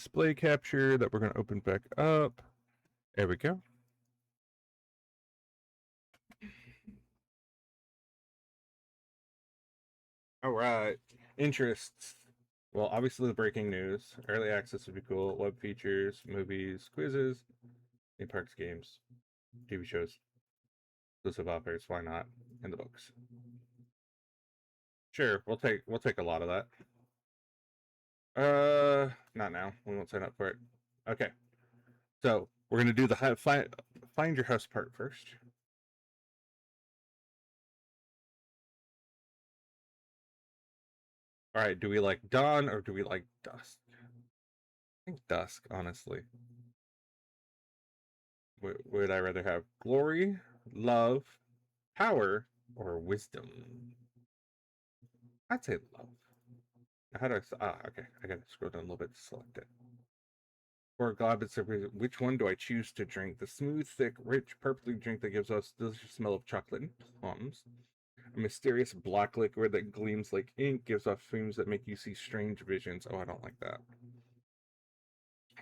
display capture that we're going to open back up. There we go. All right. Interests. Well, obviously the breaking news. Early access would be cool. Web features, movies, quizzes, theme parks, games, TV shows, exclusive offers. Why not? And the books. Sure, we'll take a lot of that. Not now. We won't sign up for it. Okay. So we're gonna do the find your house part first. All right. Do we like dawn or do we like dusk? I think dusk, honestly. Would I rather have glory, love, power, or wisdom? I'd say love. How do I? Okay. I gotta scroll down a little bit to select it. Or God, which one do I choose to drink? The smooth, thick, rich, purpley drink that gives us delicious smell of chocolate and plums. A mysterious black liquid that gleams like ink, gives off fumes that make you see strange visions. Oh, I don't like that.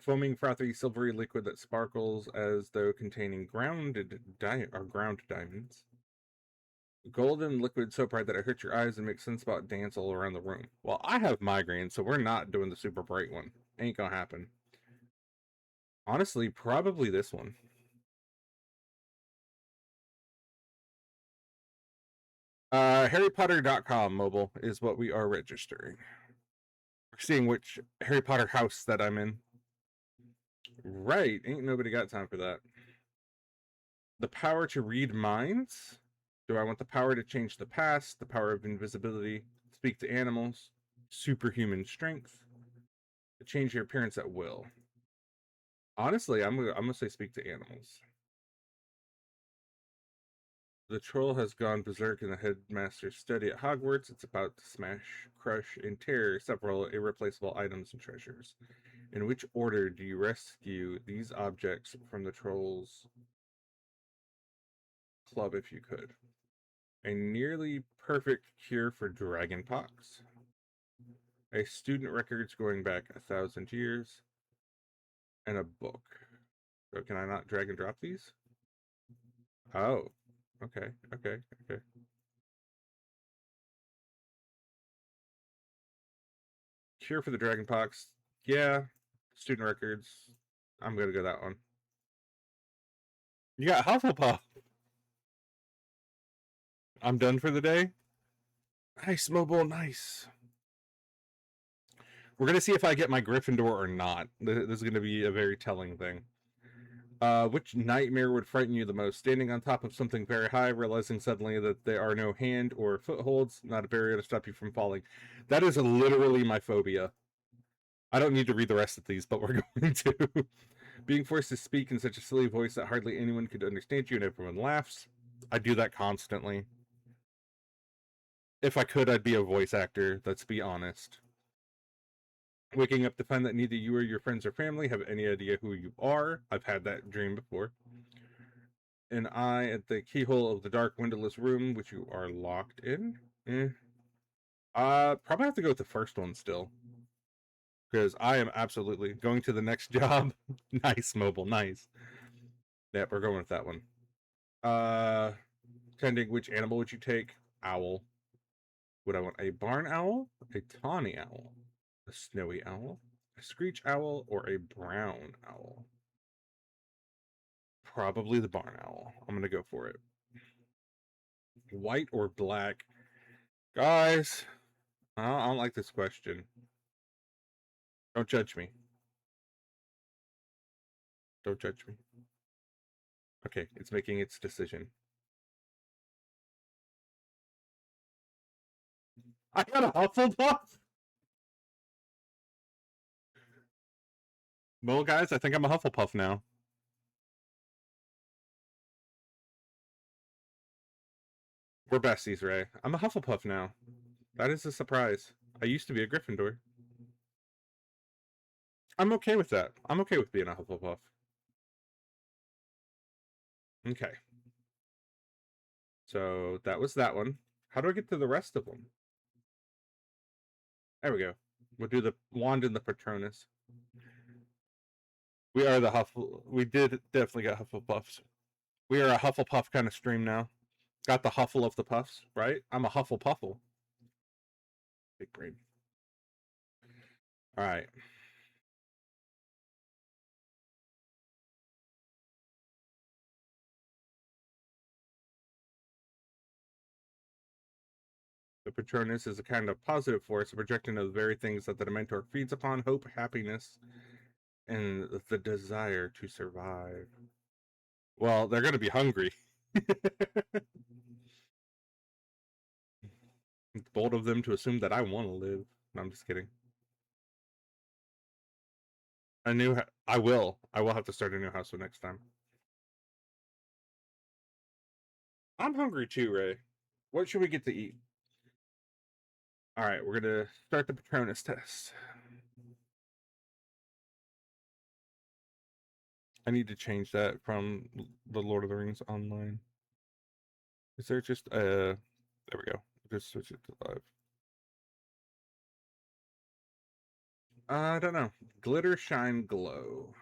Foaming, frothy, silvery liquid that sparkles as though containing ground diamonds. Golden liquid so bright that it hurts your eyes and makes sunspot dance all around the room. Well, I have migraines, so we're not doing the super bright one. Ain't gonna happen. Honestly, probably this one. HarryPotter.com mobile is what we are registering. We're seeing which Harry Potter house that I'm in. Right, ain't nobody got time for that. The power to read minds? Do I want the power to change the past, the power of invisibility, speak to animals, superhuman strength, to change your appearance at will? Honestly, I'm gonna say speak to animals. The troll has gone berserk in the headmaster's study at Hogwarts. It's about to smash, crush, and tear several irreplaceable items and treasures. In which order do you rescue these objects from the troll's club if you could? A nearly perfect cure for dragonpox. A student records going back 1,000 years. And a book. So can I not drag and drop these? Oh. Okay. Cure for the dragonpox. Yeah. Student records. I'm gonna go that one. You got Hufflepuff. I'm done for the day. Nice, mobile, nice. We're gonna see if I get my Gryffindor or not. This is gonna be a very telling thing. Which nightmare would frighten you the most? Standing on top of something very high, realizing suddenly that there are no hand or footholds, not a barrier to stop you from falling. That is literally my phobia. I don't need to read the rest of these, but we're going to. Being forced to speak in such a silly voice that hardly anyone could understand you and everyone laughs. I do that constantly. If I could, I'd be a voice actor, let's be honest. Waking up to find that neither you or your friends or family have any idea who you are. I've had that dream before. An eye at the keyhole of the dark, windowless room, which you are locked in. Probably have to go with the first one still. Because I am absolutely going to the next job. Nice, mobile, nice. Yep, we're going with that one. Tending, which animal would you take? Owl. Would I want a barn owl, a tawny owl, a snowy owl, a screech owl, or a brown owl? Probably the barn owl. I'm gonna go for it. White or black? Guys, I don't like this question. Don't judge me. Don't judge me. Okay, it's making its decision. I got a Hufflepuff? Well, guys, I think I'm a Hufflepuff now. We're besties, Ray. I'm a Hufflepuff now. That is a surprise. I used to be a Gryffindor. I'm okay with that. I'm okay with being a Hufflepuff. Okay. So that was that one. How do I get to the rest of them? There we go. We'll do the wand and the Patronus. We are the Huffle. We did definitely got Hufflepuffs. We are a Hufflepuff kind of stream now. Got the Huffle of the Puffs, right? I'm a Hufflepuffle. Big brain. All right. The Patronus is a kind of positive force, a projection of the very things that the Dementor feeds upon: hope, happiness, and the desire to survive. Well, they're going to be hungry. It's bold of them to assume that I want to live. No, I'm just kidding. I will have to start a new house next time. I'm hungry too, Ray. What should we get to eat? All right, we're going to start the Patronus test. I need to change that from the Lord of the Rings online. Is there just there we go. Just switch it to live. I don't know. Glitter, shine, glow.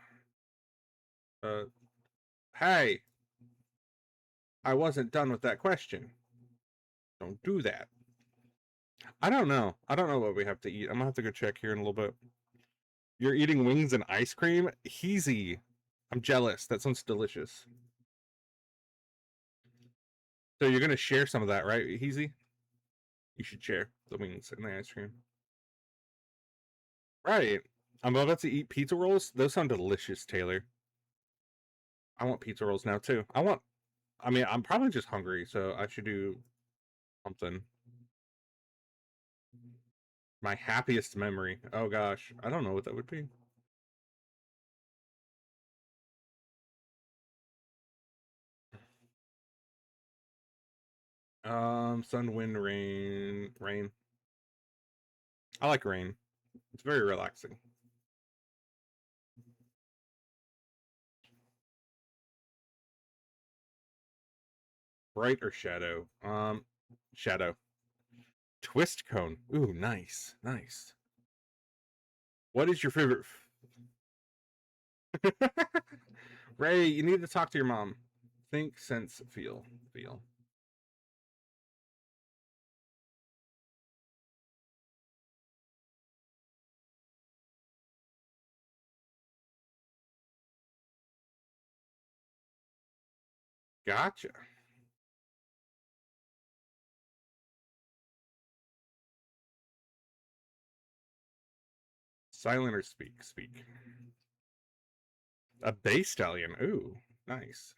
Hey, I wasn't done with that question. Don't do that. I don't know. I don't know what we have to eat. I'm gonna have to go check here in a little bit. You're eating wings and ice cream? Heezy. I'm jealous. That sounds delicious. So you're gonna share some of that, right, Heezy? You should share the wings and the ice cream. Right. I'm about to eat pizza rolls. Those sound delicious, Taylor. I want pizza rolls now too. I mean, I'm probably just hungry, so I should do something. My happiest memory. Oh gosh, I don't know what that would be. Sun, wind, rain, rain. I like rain. It's very relaxing. Bright or shadow? Shadow. Twist cone. Ooh, nice, nice. What is your favorite? Ray, you need to talk to your mom. Think, sense, feel, feel. Gotcha. Silent or speak? Speak. A bay stallion. Ooh, nice.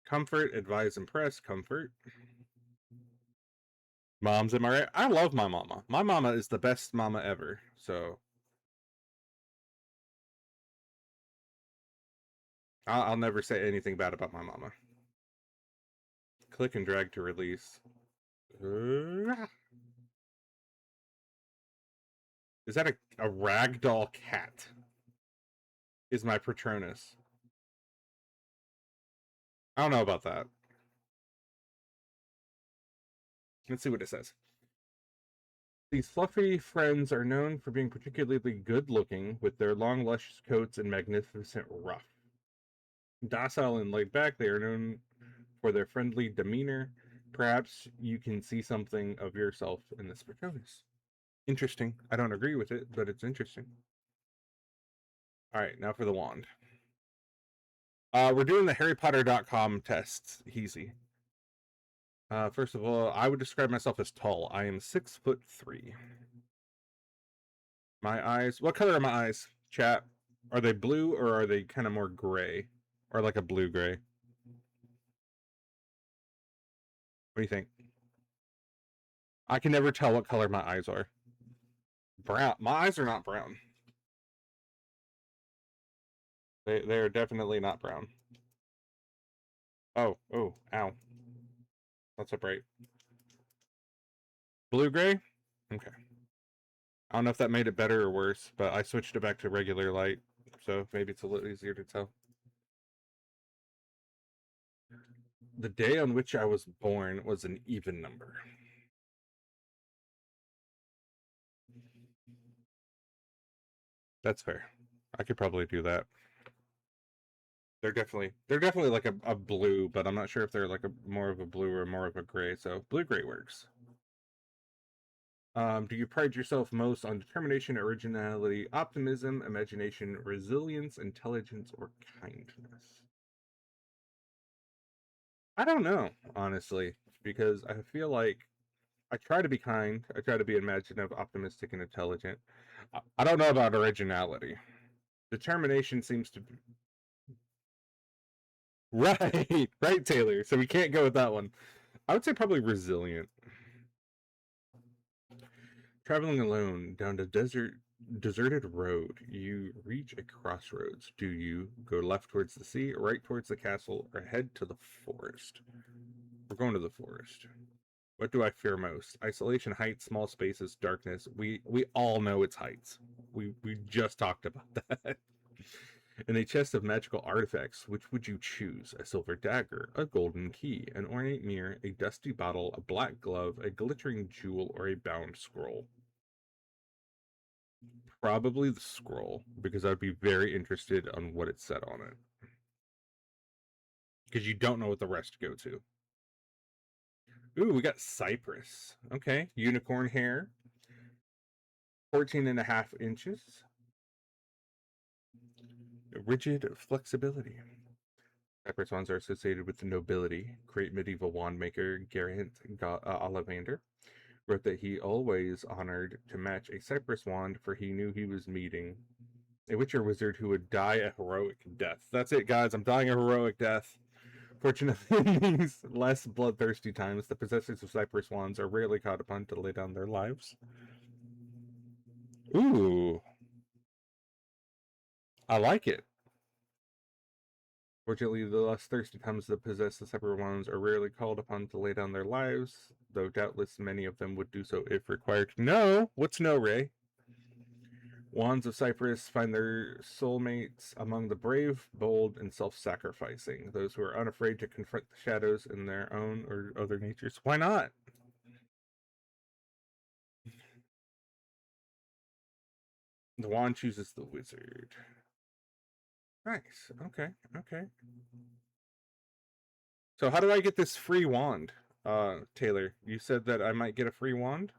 Comfort, advise, impress. Comfort. Moms, am I right? I love my mama. My mama is the best mama ever. So I'll never say anything bad about my mama. Click and drag to release. Is that a ragdoll cat? Is my Patronus. I don't know about that. Let's see what it says. These fluffy friends are known for being particularly good looking with their long, luscious coats and magnificent ruff. Docile and laid back, they are known for their friendly demeanor. Perhaps you can see something of yourself in this Patronus. Interesting. I don't agree with it, but it's interesting. All right, now for the wand. We're doing the HarryPotter.com tests, Heezy. First of all, I would describe myself as tall. I am 6'3". My eyes. What color are my eyes? Chat. Are they blue or are they kind of more gray, or like a blue gray? What do you think? I can never tell what color my eyes are. Brown. My eyes are not brown. They are definitely not brown. Oh, ow. That's a bright. Blue gray? Okay. I don't know if that made it better or worse, but I switched it back to regular light, so maybe it's a little easier to tell. The day on which I was born was an even number. That's fair. I could probably do that. They're definitely like a blue, but I'm not sure if they're like a more of a blue or more of a gray. So blue-gray works. Do you pride yourself most on determination, originality, optimism, imagination, resilience, intelligence, or kindness? I don't know, honestly, because I feel like I try to be kind. I try to be imaginative, optimistic, and intelligent. I don't know about originality. Determination seems to be right, right, Taylor. So we can't go with that one. I would say probably resilient. Traveling alone down a deserted road, you reach a crossroads. Do you go left towards the sea, right towards the castle, or head to the forest? We're going to the forest. What do I fear most? Isolation, heights, small spaces, darkness. We all know it's heights. We just talked about that. In a chest of magical artifacts, which would you choose? A silver dagger, a golden key, an ornate mirror, a dusty bottle, a black glove, a glittering jewel, or a bound scroll? Probably the scroll, because I'd be very interested on what it said on it. Because you don't know what the rest go to. Ooh, we got Cypress. Okay. Unicorn hair. 14.5 inches. Rigid flexibility. Cypress wands are associated with the nobility. Great medieval wand maker Geraint Ollivander wrote that he always honored to match a cypress wand, for he knew he was meeting a witcher wizard who would die a heroic death. That's it, guys. I'm dying a heroic death. Fortunately, in these less bloodthirsty times, the possessors of cypress wands are rarely called upon to lay down their lives. Ooh. I like it. Fortunately, the less thirsty times that possess the cypress wands are rarely called upon to lay down their lives, though doubtless many of them would do so if required. No! What's no, Ray? Wands of Cypress find their soulmates among the brave, bold, and self-sacrificing, those who are unafraid to confront the shadows in their own or other natures. Why not? The wand chooses the wizard. Nice. Okay. Okay. So how do I get this free wand? Taylor, you said that I might get a free wand?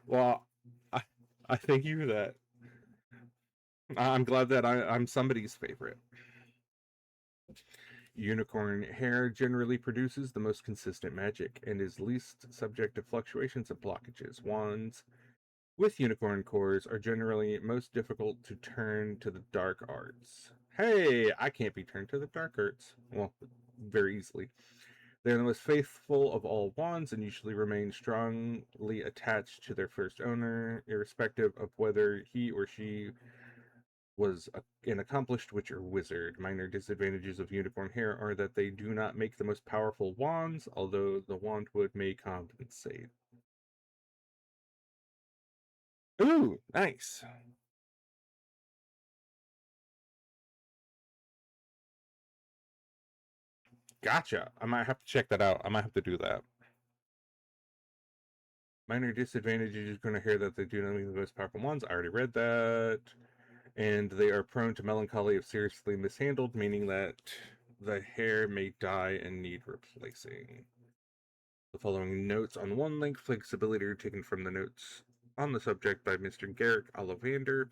Well, I, I thank you for that. I'm glad that I'm somebody's favorite. Unicorn hair generally produces the most consistent magic and is least subject to fluctuations and blockages. Wands with unicorn cores are generally most difficult to turn to the dark arts. Hey, I can't be turned to the dark arts. Well, very easily. They are the most faithful of all wands and usually remain strongly attached to their first owner, irrespective of whether he or she was an accomplished witch or wizard. Minor disadvantages of unicorn hair are that they do not make the most powerful wands, although the wand wood may compensate. Ooh, nice. Gotcha. I might have to check that out. I might have to do that. Minor disadvantages, you're going to hear that they do not make the most powerful ones. I already read that. And they are prone to melancholy if seriously mishandled, meaning that the hair may die and need replacing. The following notes on wand length flexibility are taken from the notes on the subject by Mr. Garrick Ollivander,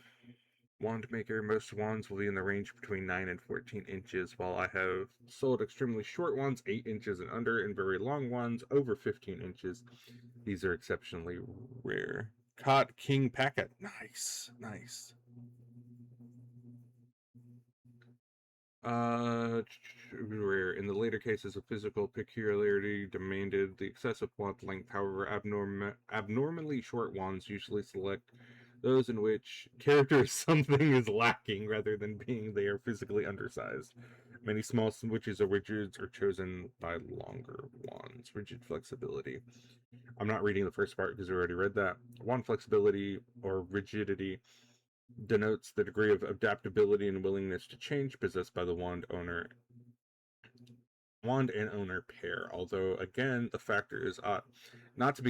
wand maker. Most wands will be in the range between 9 and 14 inches, while I have sold extremely short ones, 8 inches and under, and very long ones, over 15 inches. These are exceptionally rare. Caught King Packet. Nice, nice. Rare. In the later cases, a physical peculiarity demanded the excessive wand length. However, abnormally short wands usually select those in which character something is lacking rather than being they are physically undersized. Many small witches or wizards are chosen by longer wands. Rigid flexibility. I'm not reading the first part because I already read that. Wand flexibility or rigidity denotes the degree of adaptability and willingness to change possessed by the wand and owner pair, although again the factor is not to be